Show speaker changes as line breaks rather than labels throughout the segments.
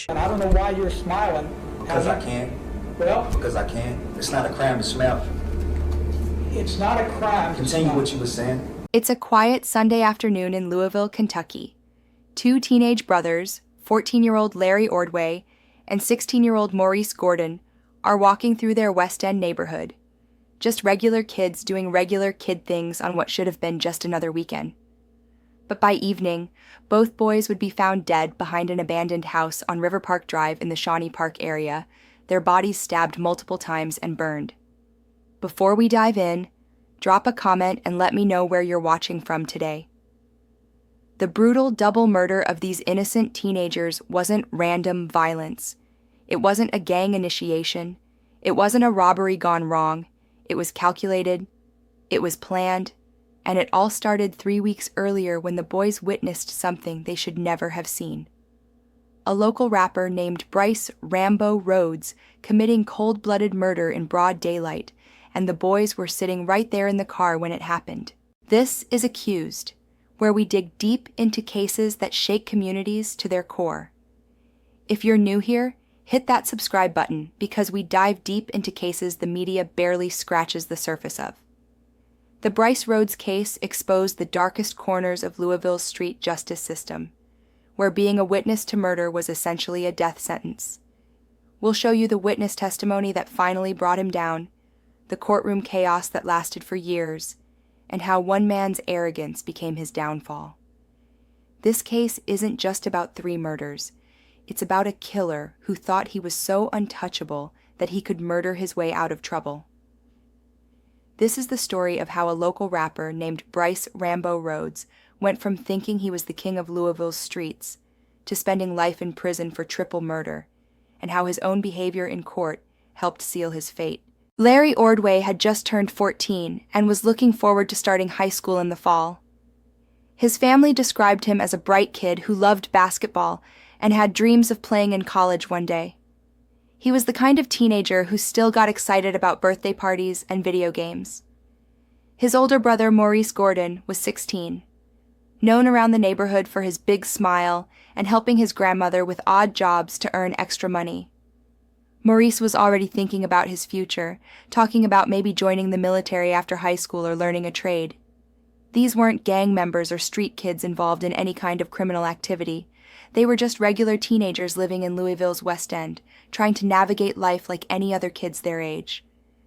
And I don't know why you're smiling.
Because I can.
Well,
Because I can. It's not a crime to smell.
it's not a crime.
Continue what you were saying.
It's a quiet Sunday afternoon in Louisville, Kentucky. Two teenage brothers, 14-year-old Larry Ordway and 16-year-old Maurice Gordon, are walking through their West End neighborhood. Just regular kids doing regular kid things on what should have been just another weekend. But by evening, both boys would be found dead behind an abandoned house on River Park Drive in the Shawnee Park area, their bodies stabbed multiple times and burned. Before we dive in, drop a comment and let me know where you're watching from today. The brutal double murder of these innocent teenagers wasn't random violence. It wasn't a gang initiation. It wasn't a robbery gone wrong. It was calculated. It was planned. And it all started 3 weeks earlier when the boys witnessed something they should never have seen. A local rapper named Bryce Rhodes committing cold-blooded murder in broad daylight, and the boys were sitting right there in the car when it happened. This is Accused, where we dig deep into cases that shake communities to their core. If you're new here, hit that subscribe button because we dive deep into cases the media barely scratches the surface of. The Bryce Rhodes case exposed the darkest corners of Louisville's street justice system, where being a witness to murder was essentially a death sentence. We'll show you the witness testimony that finally brought him down, the courtroom chaos that lasted for years, and how one man's arrogance became his downfall. This case isn't just about 3 murders. It's about a killer who thought he was so untouchable that he could murder his way out of trouble. This is the story of how a local rapper named Bryce Rhodes went from thinking he was the king of Louisville's streets to spending life in prison for triple murder, and how his own behavior in court helped seal his fate. Larry Ordway had just turned 14 and was looking forward to starting high school in the fall. His family described him as a bright kid who loved basketball and had dreams of playing in college one day. He was the kind of teenager who still got excited about birthday parties and video games. His older brother, Maurice Gordon, was 16, known around the neighborhood for his big smile and helping his grandmother with odd jobs to earn extra money. Maurice was already thinking about his future, talking about maybe joining the military after high school or learning a trade. These weren't gang members or street kids involved in any kind of criminal activity. They were just regular teenagers living in Louisville's West End, trying to navigate life like any other kids their age.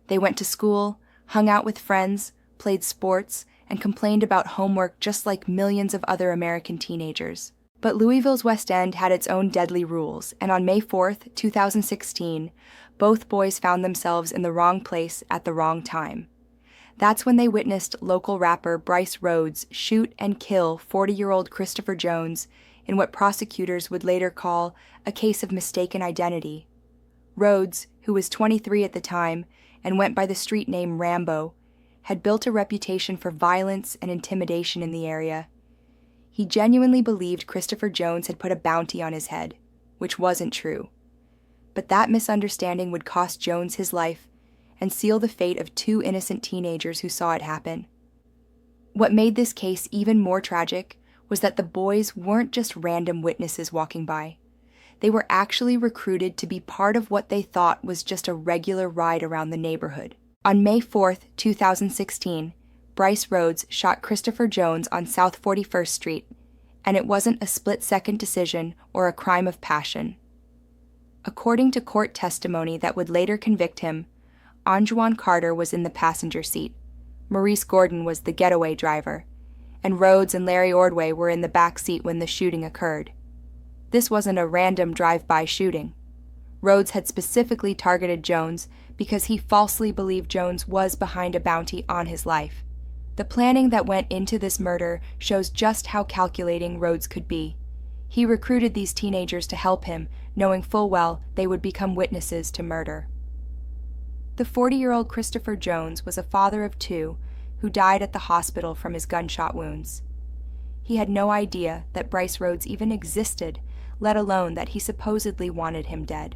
They went to school, hung out with friends, played sports, and complained about homework just like millions of other American teenagers. But Louisville's West End had its own deadly rules, and on May 4th, 2016, both boys found themselves in the wrong place at the wrong time. That's when they witnessed local rapper Bryce Rhodes shoot and kill 40-year-old Christopher Jones in what prosecutors would later call a case of mistaken identity. Rhodes, who was 23 at the time and went by the street name Rambo, had built a reputation for violence and intimidation in the area. He genuinely believed Christopher Jones had put a bounty on his head, which wasn't true. But that misunderstanding would cost Jones his life and seal the fate of 2 innocent teenagers who saw it happen. What made this case even more tragic was that the boys weren't just random witnesses walking by. They were actually recruited to be part of what they thought was just a regular ride around the neighborhood. On May 4th, 2016, Bryce Rhodes shot Christopher Jones on South 41st Street, and it wasn't a split-second decision or a crime of passion. According to court testimony that would later convict him, Anjuan Carter was in the passenger seat, Maurice Gordon was the getaway driver, and Rhodes and Larry Ordway were in the back seat when the shooting occurred. This wasn't a random drive-by shooting. Rhodes had specifically targeted Jones because he falsely believed Jones was behind a bounty on his life. The planning that went into this murder shows just how calculating Rhodes could be. He recruited these teenagers to help him, knowing full well they would become witnesses to murder. The 40-year-old Christopher Jones was a father of 2 who died at the hospital from his gunshot wounds. He had no idea that Bryce Rhodes even existed, let alone that he supposedly wanted him dead.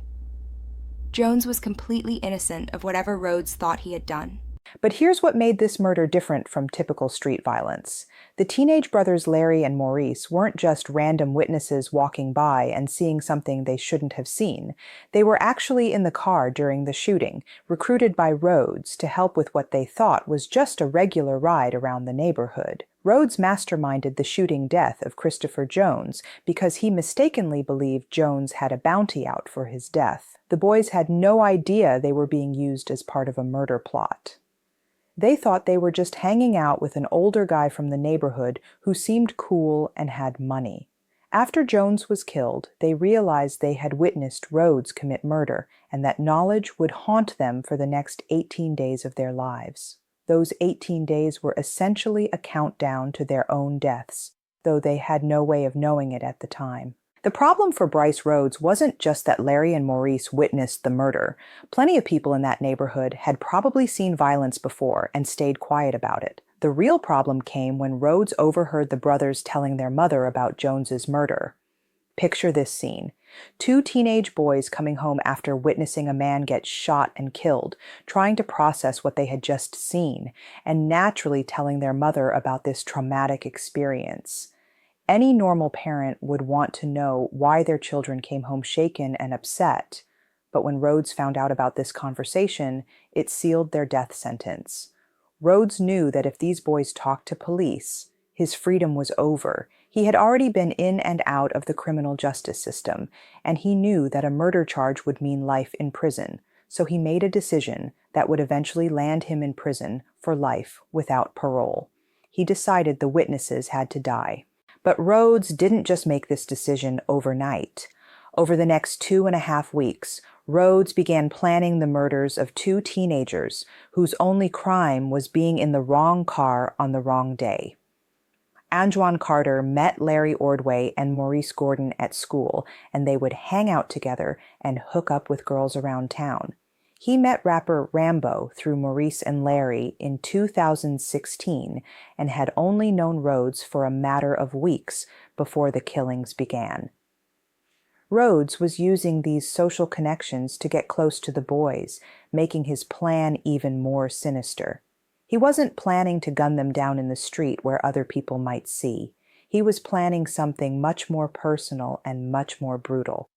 Jones was completely innocent of whatever Rhodes thought he had done.
But here's what made this murder different from typical street violence. The teenage brothers Larry and Maurice weren't just random witnesses walking by and seeing something they shouldn't have seen. They were actually in the car during the shooting, recruited by Rhodes to help with what they thought was just a regular ride around the neighborhood. Rhodes masterminded the shooting death of Christopher Jones because he mistakenly believed Jones had a bounty out for his death. The boys had no idea they were being used as part of a murder plot. They thought they were just hanging out with an older guy from the neighborhood who seemed cool and had money. After Jones was killed, they realized they had witnessed Rhodes commit murder, and that knowledge would haunt them for the next 18 days of their lives. Those 18 days were essentially a countdown to their own deaths, though they had no way of knowing it at the time. The problem for Bryce Rhodes wasn't just that Larry and Maurice witnessed the murder. Plenty of people in that neighborhood had probably seen violence before and stayed quiet about it. The real problem came when Rhodes overheard the brothers telling their mother about Jones's murder. Picture this scene. Two teenage boys coming home after witnessing a man get shot and killed, trying to process what they had just seen, and naturally telling their mother about this traumatic experience. Any normal parent would want to know why their children came home shaken and upset, but when Rhodes found out about this conversation, it sealed their death sentence. Rhodes knew that if these boys talked to police, his freedom was over. He had already been in and out of the criminal justice system, and he knew that a murder charge would mean life in prison, so he made a decision that would eventually land him in prison for life without parole. He decided the witnesses had to die. But Rhodes didn't just make this decision overnight. Over the next 2.5 weeks, Rhodes began planning the murders of two teenagers whose only crime was being in the wrong car on the wrong day. Anjuan Carter met Larry Ordway and Maurice Gordon at school, and they would hang out together and hook up with girls around town. He met rapper Rambo through Maurice and Larry in 2016 and had only known Rhodes for a matter of weeks before the killings began. Rhodes was using these social connections to get close to the boys, making his plan even more sinister. He wasn't planning to gun them down in the street where other people might see. He was planning something much more personal and much more brutal.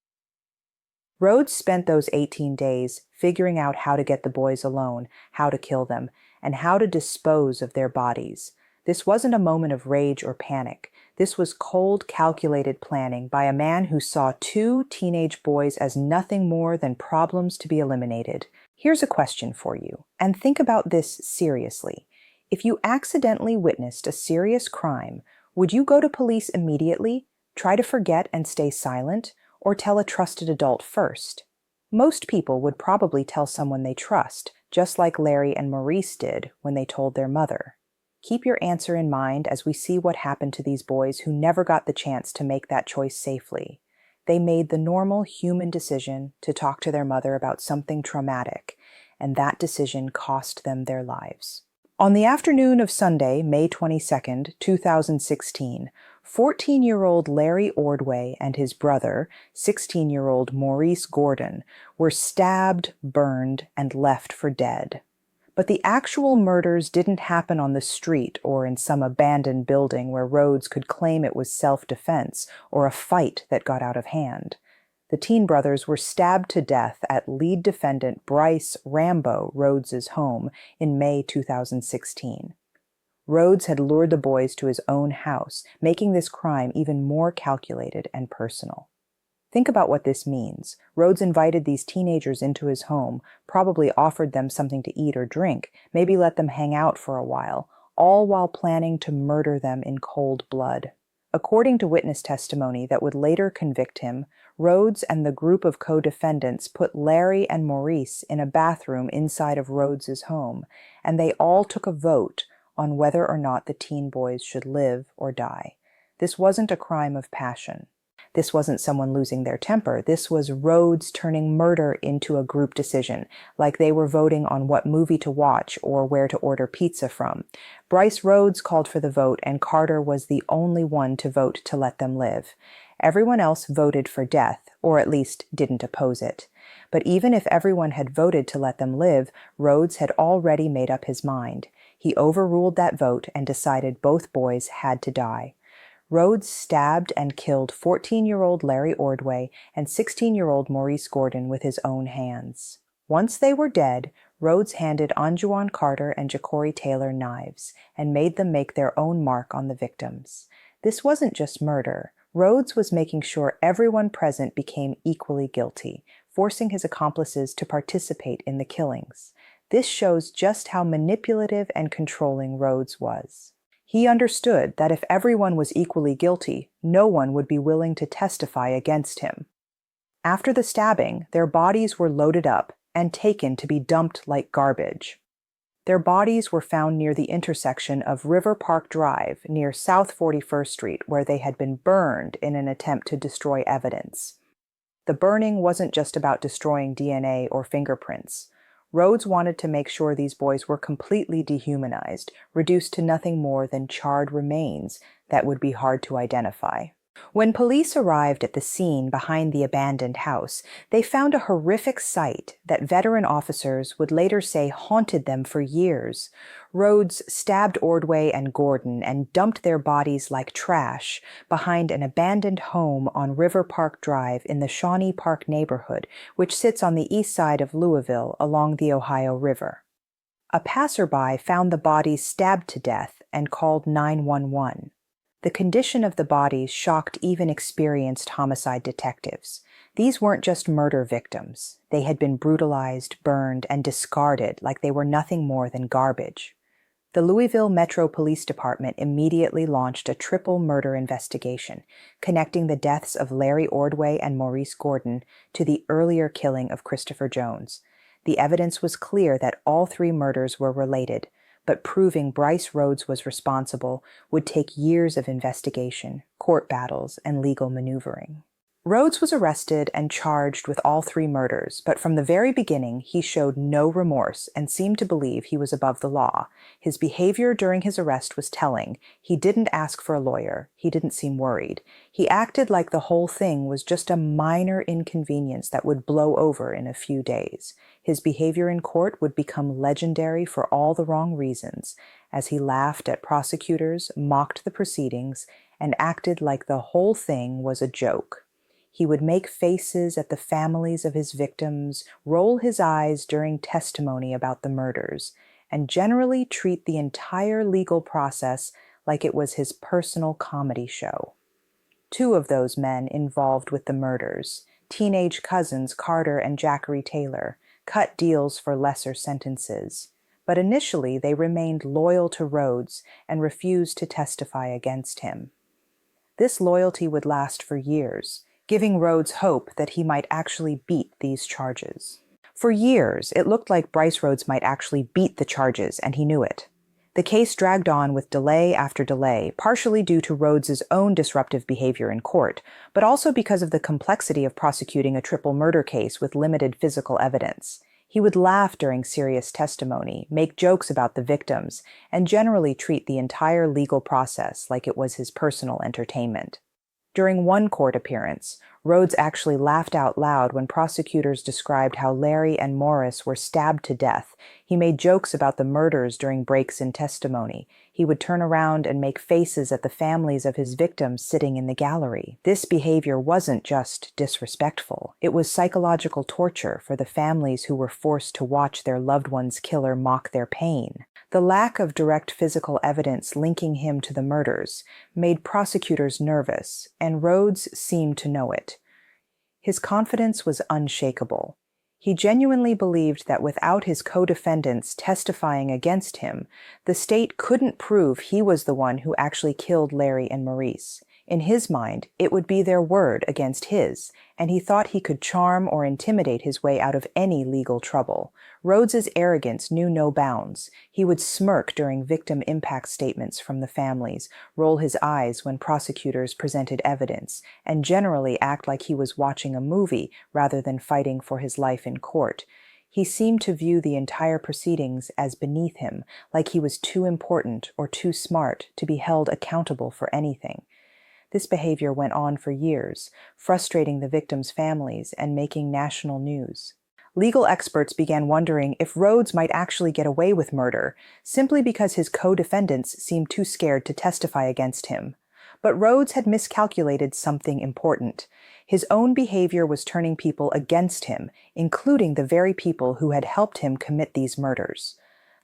Rhodes spent those 18 days figuring out how to get the boys alone, how to kill them, and how to dispose of their bodies. This wasn't a moment of rage or panic. This was cold, calculated planning by a man who saw two teenage boys as nothing more than problems to be eliminated. Here's a question for you, and think about this seriously. If you accidentally witnessed a serious crime, would you go to police immediately, try to forget and stay silent, or tell a trusted adult first? Most people would probably tell someone they trust, just like Larry and Maurice did when they told their mother. Keep your answer in mind as we see what happened to these boys who never got the chance to make that choice safely. They made the normal human decision to talk to their mother about something traumatic, and that decision cost them their lives. On the afternoon of Sunday, May 22, 2016, 14-year-old Larry Ordway and his brother, 16-year-old Maurice Gordon, were stabbed, burned, and left for dead. But the actual murders didn't happen on the street or in some abandoned building where Rhodes could claim it was self-defense or a fight that got out of hand. The teen brothers were stabbed to death at lead defendant Bryce "Rambo" Rhodes's home in May 2016. Rhodes had lured the boys to his own house, making this crime even more calculated and personal. Think about what this means. Rhodes invited these teenagers into his home, probably offered them something to eat or drink, maybe let them hang out for a while, all while planning to murder them in cold blood. According to witness testimony that would later convict him, Rhodes and the group of co-defendants put Larry and Maurice in a bathroom inside of Rhodes's home, and they all took a vote on whether or not the teen boys should live or die. This wasn't a crime of passion. This wasn't someone losing their temper. This was Rhodes turning murder into a group decision, like they were voting on what movie to watch or where to order pizza from. Bryce Rhodes called for the vote, and Carter was the only one to vote to let them live. Everyone else voted for death, or at least didn't oppose it. But even if everyone had voted to let them live, Rhodes had already made up his mind. He overruled that vote and decided both boys had to die. Rhodes stabbed and killed 14-year-old Larry Ordway and 16-year-old Maurice Gordon with his own hands. Once they were dead, Rhodes handed Anjuan Carter and Ja'Cory Taylor knives and made them make their own mark on the victims. This wasn't just murder. Rhodes was making sure everyone present became equally guilty, forcing his accomplices to participate in the killings. This shows just how manipulative and controlling Rhodes was. He understood that if everyone was equally guilty, no one would be willing to testify against him. After the stabbing, their bodies were loaded up and taken to be dumped like garbage. Their bodies were found near the intersection of River Park Drive near South 41st Street, where they had been burned in an attempt to destroy evidence. The burning wasn't just about destroying DNA or fingerprints. Rhodes wanted to make sure these boys were completely dehumanized, reduced to nothing more than charred remains that would be hard to identify. When police arrived at the scene behind the abandoned house, they found a horrific sight that veteran officers would later say haunted them for years. Rhodes stabbed Ordway and Gordon and dumped their bodies like trash behind an abandoned home on River Park Drive in the Shawnee Park neighborhood, which sits on the east side of Louisville along the Ohio River. A passerby found the bodies stabbed to death and called 911. The condition of the bodies shocked even experienced homicide detectives. These weren't just murder victims. They had been brutalized, burned, and discarded like they were nothing more than garbage. The Louisville Metro Police Department immediately launched a triple murder investigation, connecting the deaths of Larry Ordway and Maurice Gordon to the earlier killing of Christopher Jones. The evidence was clear that all three murders were related, but proving Bryce Rhodes was responsible would take years of investigation, court battles, and legal maneuvering. Rhodes was arrested and charged with all three murders, but from the very beginning he showed no remorse and seemed to believe he was above the law. His behavior during his arrest was telling. He didn't ask for a lawyer. He didn't seem worried. He acted like the whole thing was just a minor inconvenience that would blow over in a few days. His behavior in court would become legendary for all the wrong reasons, as he laughed at prosecutors, mocked the proceedings, and acted like the whole thing was a joke. He would make faces at the families of his victims, roll his eyes during testimony about the murders, and generally treat the entire legal process like it was his personal comedy show. Two of those men involved with the murders, teenage cousins Carter and Ja'Cory Taylor, cut deals for lesser sentences. But initially they remained loyal to Rhodes and refused to testify against him. This loyalty would last for years, giving Rhodes hope that he might actually beat these charges. For years, it looked like Bryce Rhodes might actually beat the charges, and he knew it. The case dragged on with delay after delay, partially due to Rhodes's own disruptive behavior in court, but also because of the complexity of prosecuting a triple murder case with limited physical evidence. He would laugh during serious testimony, make jokes about the victims, and generally treat the entire legal process like it was his personal entertainment. During one court appearance, Rhodes actually laughed out loud when prosecutors described how Larry and Maurice were stabbed to death. He made jokes about the murders during breaks in testimony. He would turn around and make faces at the families of his victims sitting in the gallery. This behavior wasn't just disrespectful. It was psychological torture for the families who were forced to watch their loved one's killer mock their pain. The lack of direct physical evidence linking him to the murders made prosecutors nervous, and Rhodes seemed to know it. His confidence was unshakable. He genuinely believed that without his co-defendants testifying against him, the state couldn't prove he was the one who actually killed Larry and Maurice. In his mind, it would be their word against his, and he thought he could charm or intimidate his way out of any legal trouble. Rhodes's arrogance knew no bounds. He would smirk during victim impact statements from the families, roll his eyes when prosecutors presented evidence, and generally act like he was watching a movie rather than fighting for his life in court. He seemed to view the entire proceedings as beneath him, like he was too important or too smart to be held accountable for anything. This behavior went on for years, frustrating the victims' families and making national news. Legal experts began wondering if Rhodes might actually get away with murder, simply because his co-defendants seemed too scared to testify against him. But Rhodes had miscalculated something important. His own behavior was turning people against him, including the very people who had helped him commit these murders.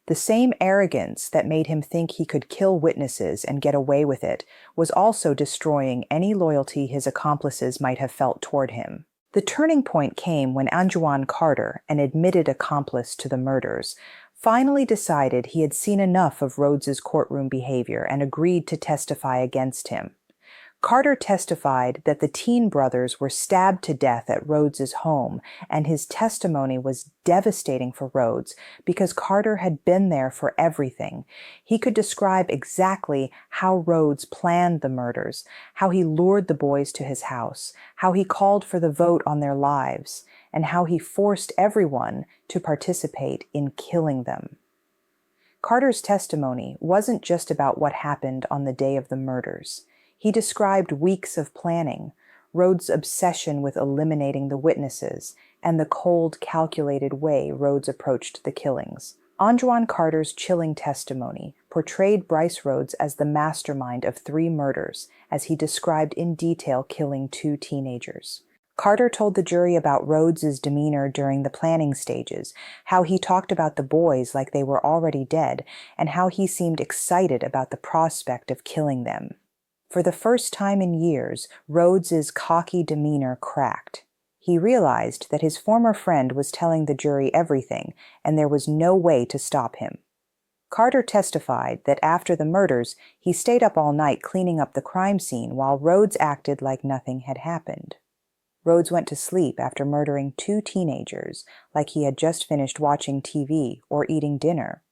The same arrogance that made him think he could kill witnesses and get away with it was also destroying any loyalty his accomplices might have felt toward him. The turning point came when Anjuan Carter, an admitted accomplice to the murders, finally decided he had seen enough of Rhodes's courtroom behavior and agreed to testify against him. Carter testified that the teen brothers were stabbed to death at Rhodes's home, and his testimony was devastating for Rhodes because Carter had been there for everything. He could describe exactly how Rhodes planned the murders, how he lured the boys to his house, how he called for the vote on their lives, and how he forced everyone to participate in killing them. Carter's testimony wasn't just about what happened on the day of the murders. He described weeks of planning, Rhodes' obsession with eliminating the witnesses, and the cold, calculated way Rhodes approached the killings. Anjuan Carter's chilling testimony portrayed Bryce Rhodes as the mastermind of 3 murders, as he described in detail killing 2 teenagers. Carter told the jury about Rhodes's demeanor during the planning stages, how he talked about the boys like they were already dead, and how he seemed excited about the prospect of killing them. For the first time in years, Rhodes's cocky demeanor cracked. He realized that his former friend was telling the jury everything, and there was no way to stop him. Carter testified that after the murders, he stayed up all night cleaning up the crime scene while Rhodes acted like nothing had happened. Rhodes went to sleep after murdering 2 teenagers, like he had just finished watching TV or eating dinner.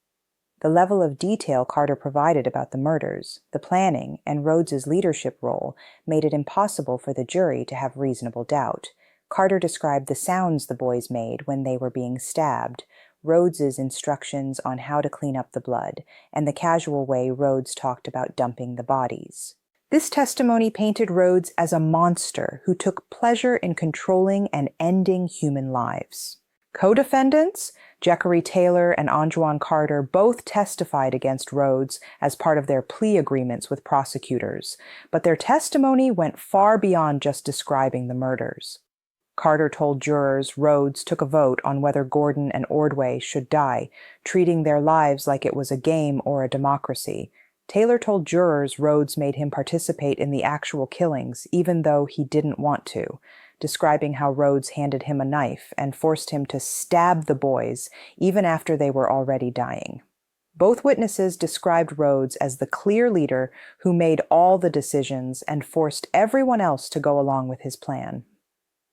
The level of detail Carter provided about the murders, the planning, and Rhodes's leadership role made it impossible for the jury to have reasonable doubt. Carter described the sounds the boys made when they were being stabbed, Rhodes's instructions on how to clean up the blood, and the casual way Rhodes talked about dumping the bodies. This testimony painted Rhodes as a monster who took pleasure in controlling and ending human lives. Co-defendants, Jackery Taylor and Anjuan Carter, both testified against Rhodes as part of their plea agreements with prosecutors, but their testimony went far beyond just describing the murders. Carter told jurors Rhodes took a vote on whether Gordon and Ordway should die, treating their lives like it was a game or a democracy. Taylor told jurors Rhodes made him participate in the actual killings, even though he didn't want to, describing how Rhodes handed him a knife and forced him to stab the boys even after they were already dying. Both witnesses described Rhodes as the clear leader who made all the decisions and forced everyone else to go along with his plan.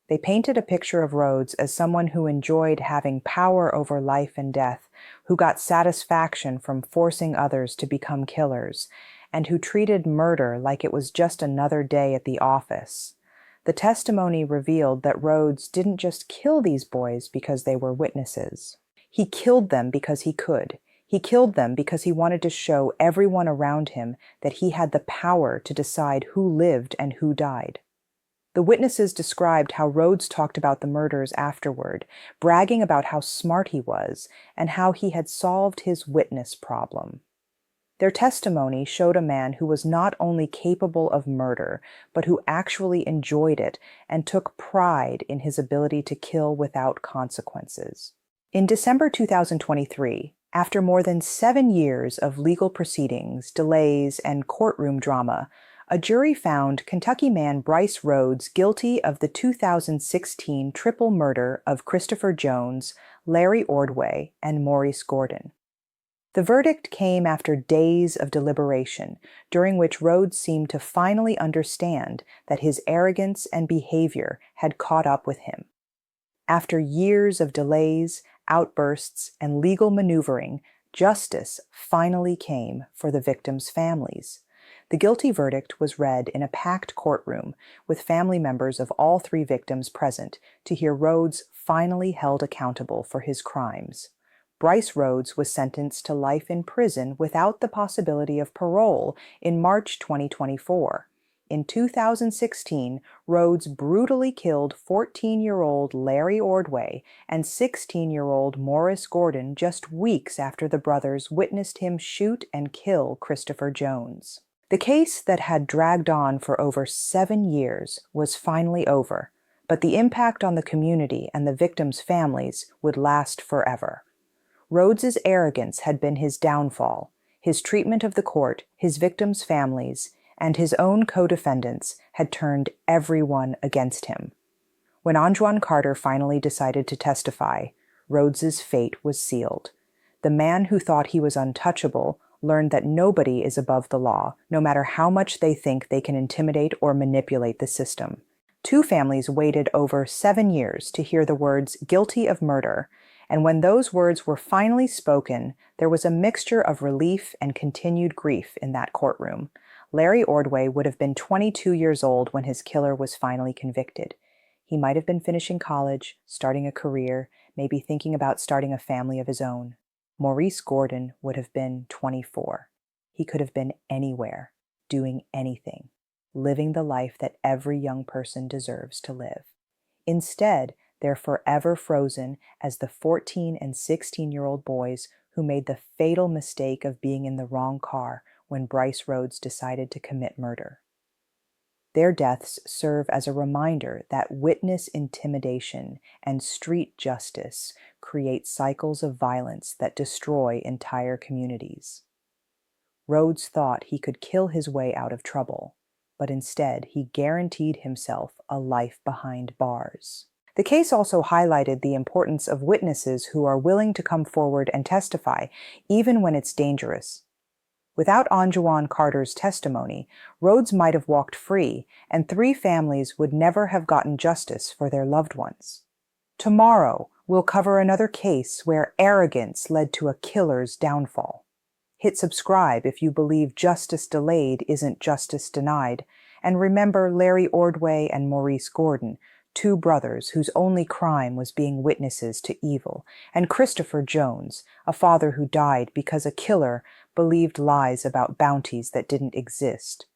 They painted a picture of Rhodes as someone who enjoyed having power over life and death, who got satisfaction from forcing others to become killers, and who treated murder like it was just another day at the office. The testimony revealed that Rhodes didn't just kill these boys because they were witnesses. He killed them because he could. He killed them because he wanted to show everyone around him that he had the power to decide who lived and who died. The witnesses described how Rhodes talked about the murders afterward, bragging about how smart he was and how he had solved his witness problem. Their testimony showed a man who was not only capable of murder, but who actually enjoyed it and took pride in his ability to kill without consequences. In December 2023, after more than 7 years of legal proceedings, delays, and courtroom drama, a jury found Kentucky man Bryce Rhodes guilty of the 2016 triple murder of Christopher Jones, Larry Ordway, and Maurice Gordon. The verdict came after days of deliberation, during which Rhodes seemed to finally understand that his arrogance and behavior had caught up with him. After years of delays, outbursts, and legal maneuvering, justice finally came for the victims' families. The guilty verdict was read in a packed courtroom with family members of all 3 victims present to hear Rhodes finally held accountable for his crimes. Bryce Rhodes was sentenced to life in prison without the possibility of parole in March 2024. In 2016, Rhodes brutally killed 14-year-old Larry Ordway and 16-year-old Maurice Gordon just weeks after the brothers witnessed him shoot and kill Christopher Jones. The case that had dragged on for over 7 years was finally over, but the impact on the community and the victims' families would last forever. Rhodes's arrogance had been his downfall. His treatment of the court, his victims' families, and his own co-defendants had turned everyone against him. When Anjuan Carter finally decided to testify, Rhodes's fate was sealed. The man who thought he was untouchable learned that nobody is above the law, no matter how much they think they can intimidate or manipulate the system. 2 families waited over 7 years to hear the words "guilty of murder," and when those words were finally spoken, there was a mixture of relief and continued grief in that courtroom. Larry Ordway would have been 22 years old when his killer was finally convicted. He might have been finishing college, starting a career, maybe thinking about starting a family of his own. Maurice Gordon would have been 24. He could have been anywhere, doing anything, living the life that every young person deserves to live. Instead, they're forever frozen as the 14 and 16-year-old boys who made the fatal mistake of being in the wrong car when Bryce Rhodes decided to commit murder. Their deaths serve as a reminder that witness intimidation and street justice create cycles of violence that destroy entire communities. Rhodes thought he could kill his way out of trouble, but instead he guaranteed himself a life behind bars. The case also highlighted the importance of witnesses who are willing to come forward and testify, even when it's dangerous. Without Anjuan Carter's testimony, Rhodes might have walked free, and 3 families would never have gotten justice for their loved ones. Tomorrow, we'll cover another case where arrogance led to a killer's downfall. Hit subscribe if you believe justice delayed isn't justice denied, and remember Larry Ordway and Maurice Gordon, 2 brothers whose only crime was being witnesses to evil, and Christopher Jones, a father who died because a killer believed lies about bounties that didn't exist.